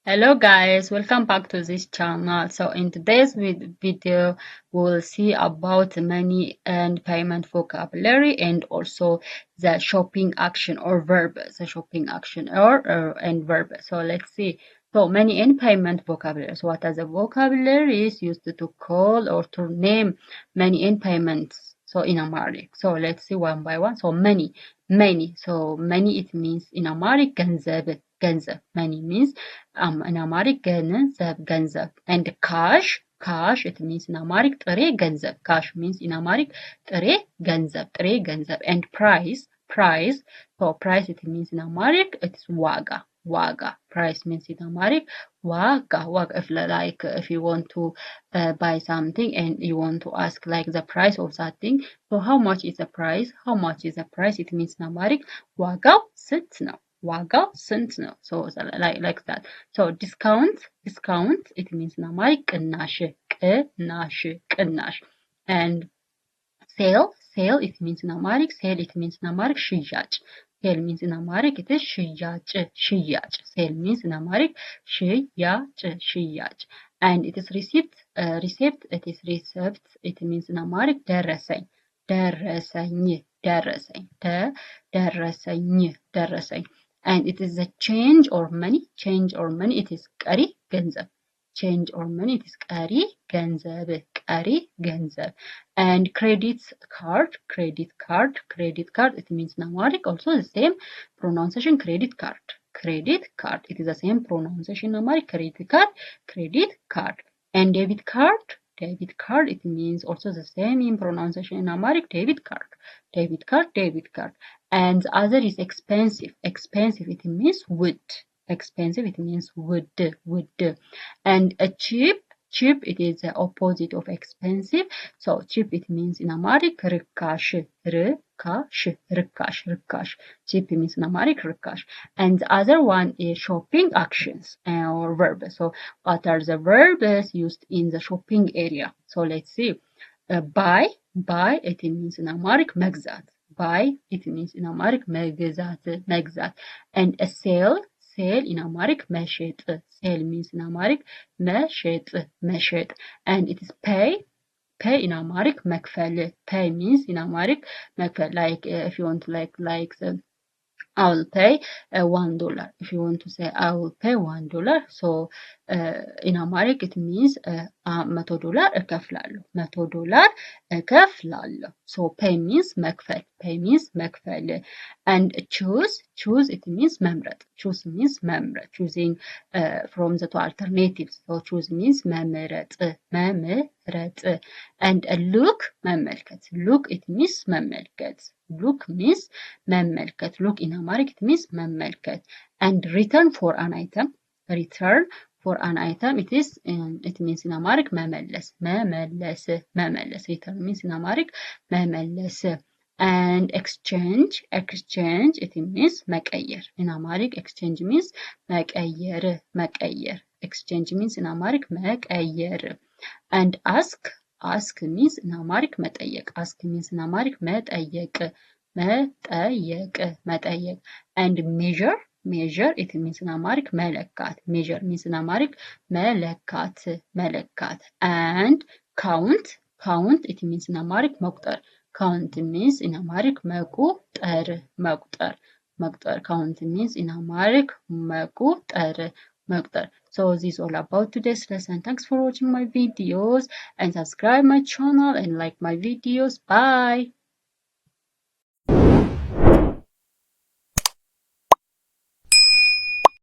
Hello guys, welcome back to this channel. So in today's video, we'll see about money and payment vocabulary and also the shopping action or verb, the shopping action or and verb. So let's see. So money and payment vocabulary. So what are the vocabularies used to call or to name money and payments? So in Amharic. So let's see one by one. So money. So money it means in Amharic ገንዘብ ገንዘብ. Money means in Amharic ገንዘብ and cash it means in Amharic ጥሬ ገንዘብ. Cash means in Amharic ጥሬ ገንዘብ and price so price it means in Amharic it's ዋጋ. Price means in Amharic ዋጋ. If you want to buy something and you want to ask like the price of that thing, so how much is the price? It means in Amharic ዋጋው ስንት ነው? ዋጋው ስንት ነው? So like that. So discount it means in Amharic ቅናሽ. And sale it means in Amharic ሽያጭ. Sale means in Amharic it is ሽያጭ. Sale means in Amharic ሽያጭ. And it is receipt it means in Amharic ደረሰኝ. And it is a change or money it is ቀሪ ገንዘብ. Change or money it is ቀሪ ገንዘብ. And credit card it means in Amharic also the same pronunciation credit card it is the same pronunciation in Amharic credit card. And debit card it means also the same in pronunciation in Amharic debit card. And the other is expensive it means wood. And a cheap it is the opposite of expensive. So cheap it means in Amharic ርካሽ. Cheap means in Amharic ርካሽ. And the other one is shopping actions or verbs. So what are the verbs used in the shopping area? So let's see. Buy it means in Amharic መግዛት. Buy it means in Amharic መግዛት. And a sale in Amharic መሸጥ. Sale means in Amharic መሸጥ. And it is pay in Amharic መክፈል. Pay means in Amharic መክፈል. Like if you want to like I will pay $1. If you want to say I will pay $1, so in Amharic it means $100 እከፍላለሁ. So pay means መክፈል. And choose it means መምረጥ. Choosing from the two alternatives. So choose means መምረጥ. And look መመልከት. Look it means መመልከት. Look means መመልከት. Look in Amharic it means መመልከት. And return for an item it means in Amharic መመለስ. Return means in Amharic መመለስ. And exchange it means መቀየር. In Amharic exchange means መቀየር. Exchange means in Amharic መቀየር. And ask means in Amharic መጠየቅ. Ask means in Amharic መጠየቅ. And measure it means in Amharic መለካት. Measure means in Amharic መለካት. And count it means in Amharic መቁጠር. Count means in Amharic መቁጠር. Count means in Amharic መቁጠር. So this is all about today's lesson. Thanks for watching my videos and subscribe my channel and like my videos. Bye.